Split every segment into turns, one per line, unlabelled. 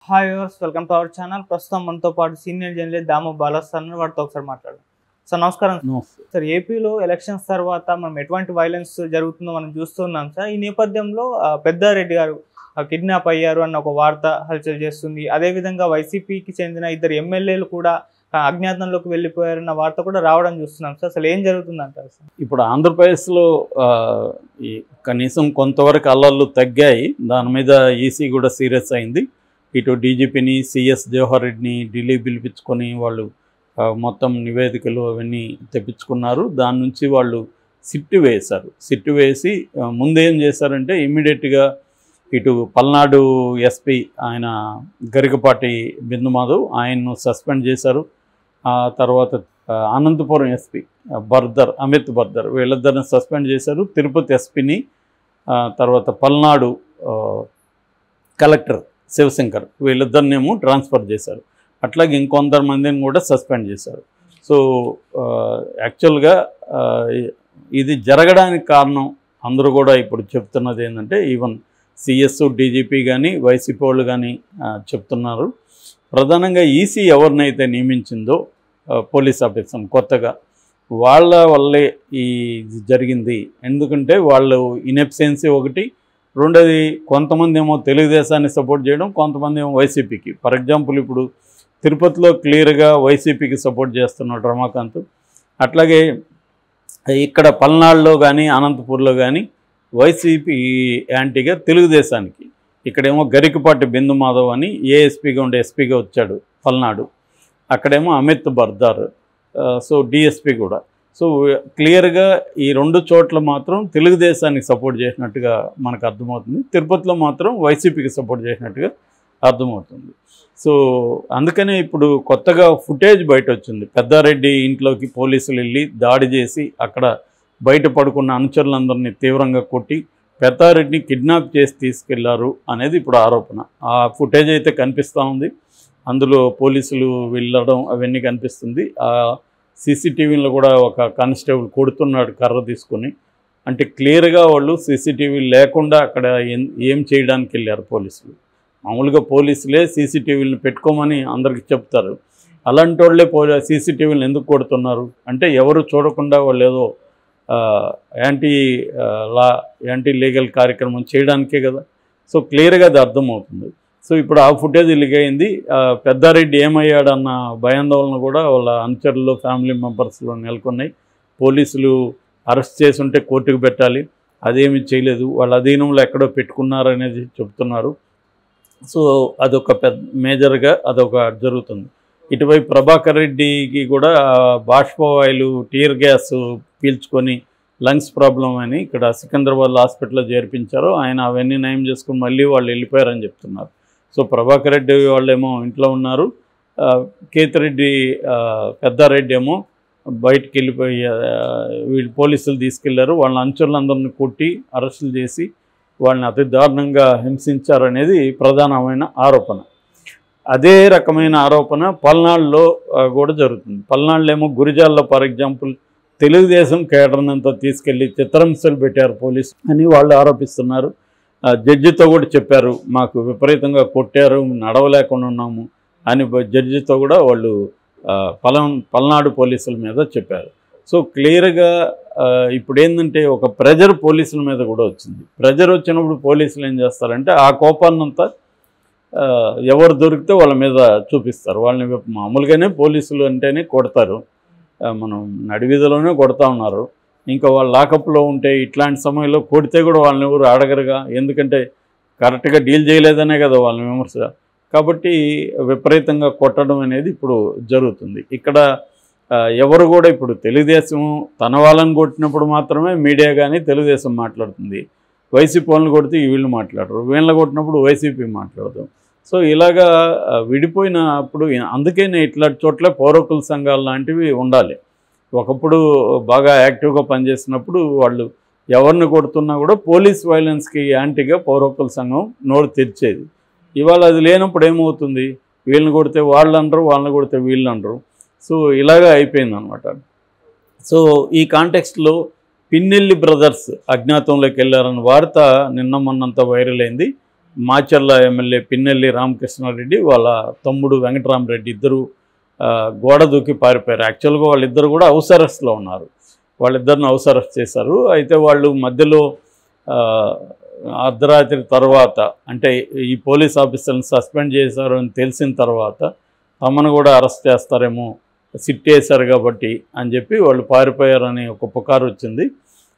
Hi viewers, welcome to our channel. ప్రస్తుతం మనతో పాటు సీనియర్ జర్నలిస్ట్ దాము బాలాస్ సార్ వాటితో ఒకసారి మాట్లాడదాం. సార్ నమస్కారం. సార్, ఏపీలో ఎలక్షన్స్ తర్వాత మనం ఎటువంటి వైలెన్స్ జరుగుతుందో మనం చూస్తున్నాం సార్. ఈ నేపథ్యంలో పెద్దారెడ్డి గారు కిడ్నాప్ అయ్యారు అన్న ఒక వార్త హల్చల్ చేస్తుంది. అదేవిధంగా వైసీపీకి చెందిన ఇద్దరు ఎమ్మెల్యేలు కూడా అజ్ఞాతంలోకి వెళ్ళిపోయారన్న వార్త కూడా రావడం చూస్తున్నాం సార్. అసలు ఏం జరుగుతుంది అంటారు సార్?
ఇప్పుడు ఆంధ్రప్రదేశ్లో కనీసం కొంతవరకు అల్లర్లు తగ్గాయి. దాని మీద ఈసీ కూడా సీరియస్ అయింది. ఇటు డీజీపీని, సిఎస్ జవహర్ రెడ్డిని ఢిల్లీ పిలిపించుకొని వాళ్ళు మొత్తం నివేదికలు అవన్నీ తెప్పించుకున్నారు. దాని నుంచి వాళ్ళు సిట్టు వేశారు. సిట్టు వేసి ముందేం చేశారంటే ఇమ్మీడియట్గా ఇటు పల్నాడు ఎస్పీ ఆయన గరికపాటి బిందుమాధవ్ ఆయన్ను సస్పెండ్ చేశారు. తర్వాత అనంతపురం ఎస్పీ అమిత్ బర్దర్ వీళ్ళిద్దరిని సస్పెండ్ చేశారు. తిరుపతి ఎస్పీని, తర్వాత పల్నాడు కలెక్టర్ శివశంకర్ వీళ్ళిద్దరినేమో ట్రాన్స్ఫర్ చేశారు. అట్లాగే ఇంకొందరు మందిని కూడా సస్పెండ్ చేశారు. సో యాక్చువల్గా ఇది జరగడానికి కారణం అందరూ కూడా ఇప్పుడు చెప్తున్నది ఏంటంటే ఈవెన్ సిఎస్, డీజీపీ కానీ వైసీపీ వాళ్ళు కానీ చెప్తున్నారు. ప్రధానంగా ఈసీ ఎవరినైతే నియమించిందో పోలీస్ ఆఫీసర్ కొత్తగా వాళ్ళ వల్లే ఈ జరిగింది. ఎందుకంటే వాళ్ళు ఇన్ఎఫిషియన్సీ ఒకటి, రెండోది కొంతమంది ఏమో తెలుగుదేశాన్ని సపోర్ట్ చేయడం, కొంతమంది ఏమో వైసీపీకి. ఫర్ ఎగ్జాంపుల్ ఇప్పుడు తిరుపతిలో క్లియర్గా వైసీపీకి సపోర్ట్ చేస్తున్నాడు రమాకాంత్. అట్లాగే ఇక్కడ పల్నాడులో కానీ అనంతపూర్లో కానీ వైసీపీ యాంటీగా తెలుగుదేశానికి. ఇక్కడేమో గరికపాటి బిందుమాధవ్ అని ఏఎస్పీగా ఉండే ఎస్పీగా వచ్చాడు పల్నాడు. అక్కడేమో అమిత్ బర్దర్, సో డిఎస్పీ కూడా. సో క్లియర్గా ఈ రెండు చోట్ల మాత్రం తెలుగుదేశానికి సపోర్ట్ చేసినట్టుగా మనకు అర్థమవుతుంది. తిరుపతిలో మాత్రం వైసీపీకి సపోర్ట్ చేసినట్టుగా అర్థమవుతుంది. సో అందుకనే ఇప్పుడు కొత్తగా ఫుటేజ్ బయట వచ్చింది. పెద్దారెడ్డి ఇంట్లోకి పోలీసులు వెళ్ళి దాడి చేసి అక్కడ బయట పడుకున్న అనుచరులందరినీ తీవ్రంగా కొట్టి పెద్దారెడ్డిని కిడ్నాప్ చేసి తీసుకెళ్లారు అనేది ఇప్పుడు ఆరోపణ. ఆ ఫుటేజ్ అయితే కనిపిస్తూ ఉంది. అందులో పోలీసులు వెళ్ళడం అవన్నీ కనిపిస్తుంది. ఆ సీసీటీవీలో కూడా ఒక కానిస్టేబుల్ కొడుతున్నాడు కర్ర తీసుకొని. అంటే క్లియర్గా వాళ్ళు సీసీటీవీ లేకుండా అక్కడ ఏం చేయడానికి వెళ్ళారు పోలీసులు. మామూలుగా పోలీసులే సీసీటీవీలను పెట్టుకోమని అందరికీ చెప్తారు. అలాంటి వాళ్ళే సీసీటీవీలను ఎందుకు కొడుతున్నారు అంటే ఎవరు చూడకుండా వాళ్ళు ఏదో యాంటీ లీగల్ కార్యక్రమం చేయడానికే కదా. సో క్లియర్గా అది అర్థమవుతుంది. సో ఇప్పుడు ఆ ఫుటేజ్ లీక్ అయింది. పెద్దారెడ్డి ఏమయ్యాడన్న భయాందోళన కూడా వాళ్ళ అనుచరులు, ఫ్యామిలీ మెంబర్స్లో నెలకొన్నాయి. పోలీసులు అరెస్ట్ చేసి ఉంటే కోర్టుకు పెట్టాలి, అదేమీ చేయలేదు, వాళ్ళ అధీనంలో ఎక్కడో పెట్టుకున్నారనేది చెప్తున్నారు. సో అదొక మేజర్గా అదొక జరుగుతుంది. ఇటువైపు ప్రభాకర్ రెడ్డికి కూడా బాష్పవాయులు, టీర్ గ్యాస్ పీల్చుకొని లంగ్స్ ప్రాబ్లం అని ఇక్కడ సికింద్రాబాద్ హాస్పిటల్లో చేర్పించారు. ఆయన అవన్నీ నయం చేసుకుని మళ్ళీ వాళ్ళు వెళ్ళిపోయారని చెప్తున్నారు. సో ప్రభాకర్ రెడ్డి వాళ్ళేమో ఇంట్లో ఉన్నారు, కేతిరెడ్డి పెద్దారెడ్డి ఏమో బయటికి వెళ్ళిపోయి వీళ్ళు పోలీసులు తీసుకెళ్లారు. వాళ్ళ అనుచరులందరినీ కొట్టి అరెస్టులు చేసి వాళ్ళని అతి దారుణంగా హింసించారనేది ప్రధానమైన ఆరోపణ. అదే రకమైన ఆరోపణ పల్నాడులో కూడా జరుగుతుంది. పల్నాడులో ఏమో గురిజాల్లో ఫర్ ఎగ్జాంపుల్ తెలుగుదేశం కేడర్నంతా తీసుకెళ్ళి చిత్రహింసలు పెట్టారు పోలీసు అని వాళ్ళు ఆరోపిస్తున్నారు. జడ్జితో కూడా చెప్పారు, మాకు విపరీతంగా కొట్టారు, నడవలేకుండా ఉన్నాము అని జడ్జితో కూడా వాళ్ళు పల్నాడు పోలీసుల మీద చెప్పారు. సో క్లియర్గా ఇప్పుడు ఏంటంటే ఒక ప్రెజర్ పోలీసుల మీద కూడా వచ్చింది. ప్రెజర్ వచ్చినప్పుడు పోలీసులు ఏం చేస్తారంటే ఆ కోపాన్నంతా ఎవరు దొరికితే వాళ్ళ మీద చూపిస్తారు. వాళ్ళని మామూలుగానే పోలీసులు అంటేనే కొడతారు, మనం నడివీధిలోనే కొడతా ఉన్నారు. ఇంకా వాళ్ళు లాకప్లో ఉంటే ఇట్లాంటి సమయంలో కొడితే కూడా వాళ్ళని ఎవరు అడగరుగా, ఎందుకంటే కరెక్ట్గా డీల్ చేయలేదనే కదా వాళ్ళని విమర్శ. కాబట్టి విపరీతంగా కొట్టడం అనేది ఇప్పుడు జరుగుతుంది. ఇక్కడ ఎవరు కూడా ఇప్పుడు తెలుగుదేశం తన వాళ్ళని కొట్టినప్పుడు మాత్రమే మీడియా కానీ తెలుగుదేశం మాట్లాడుతుంది, వైసీపీ వాళ్ళని కొడితే వీళ్ళు మాట్లాడరు, వీళ్ళని కొట్టినప్పుడు వైసీపీ మాట్లాడదు. సో ఇలాగా విడిపోయినప్పుడు అందుకనే ఇట్లాంటి చోట్ల పౌరకుల సంఘాలు లాంటివి ఉండాలి. ఒకప్పుడు బాగా యాక్టివ్గా పనిచేసినప్పుడు వాళ్ళు ఎవరిని కొడుతున్నా కూడా పోలీస్ వైలెన్స్కి యాంటీగా పౌరకుల సంఘం నోరు తెరిచేది. ఇవాళ అది లేనప్పుడు ఏమవుతుంది, వీళ్ళని కొడితే వాళ్ళు అనరు, వాళ్ళని కొడితే వీళ్ళు అనరు. సో ఇలాగా అయిపోయింది అనమాట. సో ఈ కాంటెక్స్ట్లో పిన్నెల్లి బ్రదర్స్ అజ్ఞాతంలోకి వెళ్ళారన్న వార్త నిన్న మొన్నంతా వైరల్ అయింది. మాచర్ల ఎమ్మెల్యే పిన్నెల్లి రామకృష్ణారెడ్డి వాళ్ళ తమ్ముడు వెంకటరామరెడ్డి ఇద్దరు గోడ దూకి పారిపోయారు. యాక్చువల్గా వాళ్ళిద్దరు కూడా హౌస్ అరెస్ట్లో ఉన్నారు. వాళ్ళిద్దరిని హౌస్ అరెస్ట్ చేశారు. అయితే వాళ్ళు మధ్యలో అర్ధరాత్రి తర్వాత అంటే ఈ పోలీస్ ఆఫీసర్ని సస్పెండ్ చేశారు అని తెలిసిన తర్వాత తమను కూడా అరెస్ట్ చేస్తారేమో, సిట్ వేశారు కాబట్టి అని చెప్పి వాళ్ళు పారిపోయారని ఒక పుకారు వచ్చింది.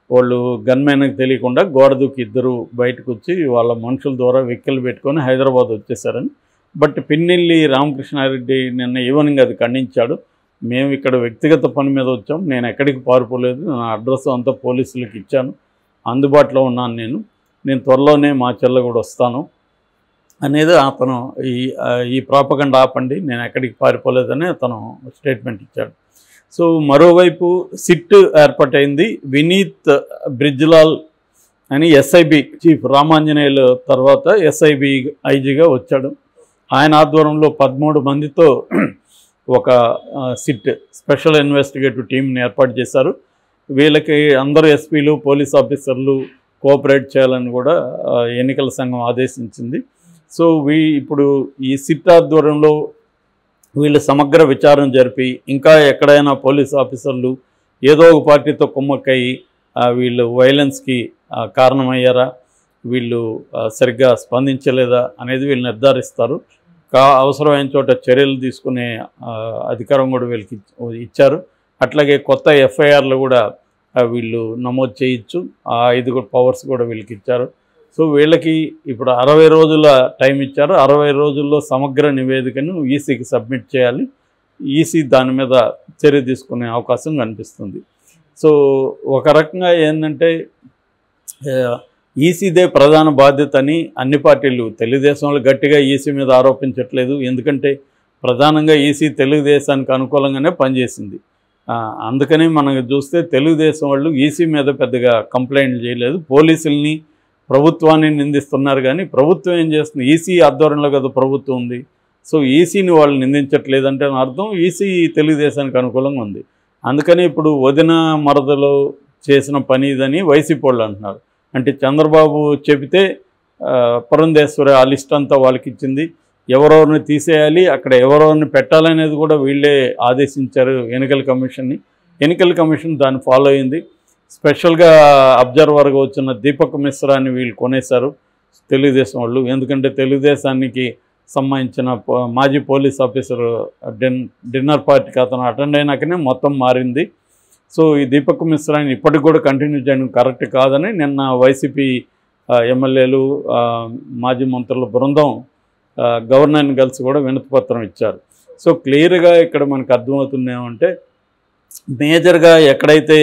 వాళ్ళు గన్మెన్కి తెలియకుండా గోడ దూకి ఇద్దరు బయటకు వచ్చి వాళ్ళ మనుషుల ద్వారా వెహికల్ పెట్టుకొని హైదరాబాద్ వచ్చేసారని. బట్ పిన్నెల్లి రామకృష్ణారెడ్డి నిన్న ఈవినింగ్ అది ఖండించాడు. మేము ఇక్కడ వ్యక్తిగత పని మీద వచ్చాం, నేను ఎక్కడికి పారిపోలేదు, నా అడ్రస్ అంతా పోలీసులకు ఇచ్చాను, అందుబాటులో ఉన్నాను, నేను త్వరలోనే మా చెల్ల కూడా వస్తాను అనేది అతను ఈ ప్రాపగండ ఆపండి, నేను ఎక్కడికి పారిపోలేదని అతను స్టేట్మెంట్ ఇచ్చాడు. సో మరోవైపు సిట్ ఏర్పాటైంది. వినీత్ బ్రిజ్లాల్ అని ఎస్ఐబి చీఫ్ రామాంజనేయుల తర్వాత ఎస్ఐబి ఐజీగా వచ్చాడు. ఆయన ఆధ్వర్యంలో 13 మందితో ఒక సిట్ స్పెషల్ ఇన్వెస్టిగేటివ్ టీంని ఏర్పాటు చేశారు. వీళ్ళకి అందరూ ఎస్పీలు పోలీస్ ఆఫీసర్లు కోఆపరేట్ చేయాలని కూడా ఎన్నికల సంఘం ఆదేశించింది. సో ఇప్పుడు ఈ సిట్ ఆధ్వర్యంలో వీళ్ళు సమగ్ర విచారణ జరిపి ఇంకా ఎక్కడైనా పోలీస్ ఆఫీసర్లు ఏదో ఒక పార్టీతో కుమ్మక్కయి వీళ్ళు వైలెన్స్కి కారణమయ్యారా, వీళ్ళు సరిగ్గా స్పందించలేదా అనేది వీళ్ళు నిర్ధారిస్తారు. అవసరమైన చోట చర్యలు తీసుకునే అధికారం కూడా వీళ్ళకి ఇచ్చారు. అట్లాగే కొత్త ఎఫ్ఐఆర్లు కూడా వీళ్ళు నమోదు చేయొచ్చు, ఆ 5 పవర్స్ కూడా వీళ్ళకి ఇచ్చారు. సో వీళ్ళకి ఇప్పుడు 60 రోజుల టైం ఇచ్చారు. 60 రోజుల్లో సమగ్ర నివేదికను ఈసీకి సబ్మిట్ చేయాలి. ఈసీ దాని మీద చర్య తీసుకునే అవకాశం కనిపిస్తుంది. సో ఒక రకంగా ఏంటంటే ఈసీదే ప్రధాన బాధ్యత అని అన్ని పార్టీలు, తెలుగుదేశంలో గట్టిగా ఈసీ మీద ఆరోపించట్లేదు. ఎందుకంటే ప్రధానంగా ఈసీ తెలుగుదేశానికి అనుకూలంగానే పనిచేసింది. అందుకని మనకు చూస్తే తెలుగుదేశం వాళ్ళు ఈసీ మీద పెద్దగా కంప్లైంట్ చేయలేదు. పోలీసుల్ని ప్రభుత్వాన్ని నిందిస్తున్నారు, కానీ ప్రభుత్వం ఏం చేస్తుంది, ఈసీ ఆధ్వర్యంలో కదా ప్రభుత్వం ఉంది. సో ఈసీని వాళ్ళు నిందించట్లేదంటే అర్థం ఈసీ తెలుగుదేశానికి అనుకూలంగా ఉంది. అందుకని ఇప్పుడు వదిన మరదలు చేసిన పని ఇదని వైసీపీ వాళ్ళు అంటున్నారు. అంటే చంద్రబాబు చెబితే పురంధేశ్వరి ఆ లిస్ట్ అంతా వాళ్ళకి ఇచ్చింది, ఎవరెవరిని తీసేయాలి, అక్కడ ఎవరెవరిని పెట్టాలనేది కూడా వీళ్ళే ఆదేశించారు ఎన్నికల కమిషన్ని. ఎన్నికల కమిషన్ దాన్ని ఫాలో అయింది. స్పెషల్గా అబ్జర్వర్గా వచ్చిన దీపక్ మిశ్రాని వీళ్ళు కొనేశారు తెలుగుదేశం వాళ్ళు. ఎందుకంటే తెలుగుదేశానికి సంబంధించిన మాజీ పోలీస్ ఆఫీసర్ డిన్నర్ పార్టీకి అతను అటెండ్ అయినాకనే మొత్తం మారింది. సో ఈ దీపక్ మిశ్రాని ఇప్పటికి కూడా కంటిన్యూ చేయడం కరెక్ట్ కాదని నిన్న వైసీపీ ఎమ్మెల్యేలు మాజీ మంత్రుల బృందం గవర్నర్ని కలిసి కూడా వినతిపత్రం ఇచ్చారు. సో క్లియర్గా ఇక్కడ మనకు అర్థమవుతుంది ఏమంటే మేజర్గా ఎక్కడైతే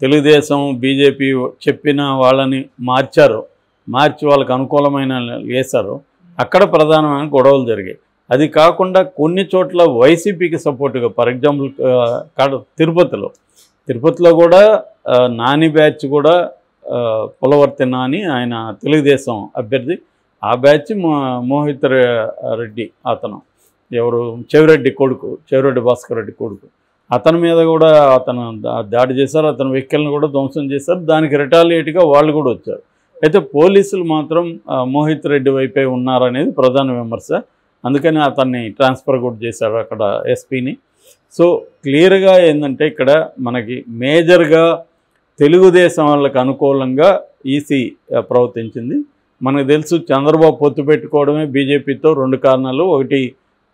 తెలుగుదేశం బీజేపీ చెప్పిన వాళ్ళని మార్చి వాళ్ళకి అనుకూలమైన వేశారో అక్కడ ప్రధానమైన గొడవలు జరిగాయి. అది కాకుండా కొన్ని చోట్ల వైసీపీకి సపోర్టుగా, ఫర్ ఎగ్జాంపుల్ తిరుపతిలో కూడా నాని బ్యాచ్ కూడా పులవర్తి నాని, ఆయన తెలుగుదేశం అభ్యర్థి, ఆ బ్యాచ్ మోహిత్ రెడ్డి, అతను ఎవరు చెవిరెడ్డి భాస్కర్ రెడ్డి కొడుకు, అతని మీద కూడా అతను దాడి చేశారు, అతని వెహికల్ని కూడా ధ్వంసం చేశారు. దానికి రిటాలియేట్గా వాళ్ళు కూడా వచ్చారు. అయితే పోలీసులు మాత్రం మోహిత్ రెడ్డి వైపే ఉన్నారనేది ప్రధాన విమర్శ. అందుకని అతన్ని ట్రాన్స్ఫర్ కూడా చేశారు అక్కడ ఎస్పీని. సో క్లియర్గా ఏంటంటే ఇక్కడ మనకి మేజర్గా తెలుగుదేశం వాళ్ళకి అనుకూలంగా ఈసీ ప్రవర్తించింది. మనకు తెలుసు చంద్రబాబు పొత్తు పెట్టుకోవడమే బీజేపీతో 2 కారణాలు. ఒకటి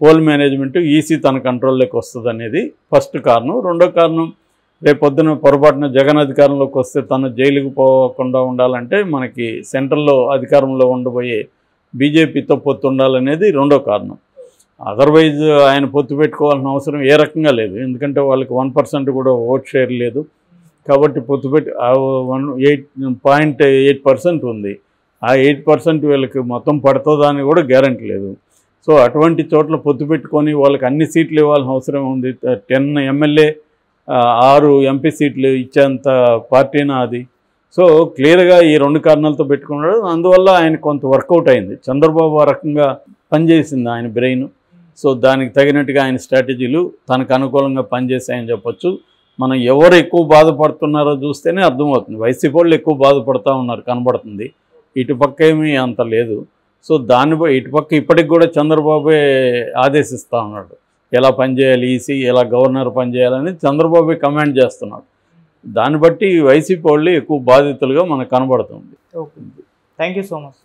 పోల్ మేనేజ్మెంట్, ఈసీ తన కంట్రోల్లోకి వస్తుంది అనేది ఫస్ట్ కారణం. రెండో కారణం రేపొద్దున పొరపాటున జగన్ అధికారంలోకి వస్తే తను జైలుకు పోకుండా ఉండాలంటే మనకి సెంట్రల్లో అధికారంలో ఉండబోయే బీజేపీతో పొత్తు ఉండాలనేది రెండో కారణం. అదర్వైజ్ ఆయన పొత్తు పెట్టుకోవాల్సిన అవసరం ఏ రకంగా లేదు. ఎందుకంటే వాళ్ళకి 1% కూడా ఓట్ షేర్ లేదు కాబట్టి పొత్తు పెట్టి 8.8% ఉంది. ఆ 8% వీళ్ళకి మొత్తం పడుతుందా అని కూడా గ్యారంటీ లేదు. సో అటువంటి చోట్ల పొత్తు పెట్టుకొని వాళ్ళకి అన్ని సీట్లు ఇవ్వాల్సిన అవసరం ఉంది. 10 ఎమ్మెల్యే 6 ఎంపీ సీట్లు ఇచ్చేంత పార్టీనా అది. సో క్లియర్గా ఈ 2 కారణాలతో పెట్టుకున్నాడు. అందువల్ల ఆయన కొంత వర్కౌట్ అయింది. చంద్రబాబు ఆ రకంగా పనిచేసింది ఆయన బ్రెయిన్. సో దానికి తగినట్టుగా ఆయన స్ట్రాటజీలు తనకు అనుకూలంగా పనిచేసాయని చెప్పొచ్చు. మనం ఎవరు ఎక్కువ బాధపడుతున్నారో చూస్తేనే అర్థమవుతుంది. వైసీపీ వాళ్ళు ఎక్కువ బాధపడుతూ ఉన్నారు కనబడుతుంది. ఇటు పక్క ఏమీ అంత లేదు. సో దాన్ని ఇటుపక్క ఇప్పటికి కూడా చంద్రబాబే ఆదేశిస్తూ ఉన్నాడు, ఎలా పనిచేయాలి ఈసీ, ఎలా గవర్నర్ పనిచేయాలని చంద్రబాబే కమాండ్ చేస్తున్నాడు. దాన్ని బట్టి వైసీపీ వాళ్ళు ఎక్కువ బాధితులుగా మనకు కనబడుతుంది.
Okay, thank you so much.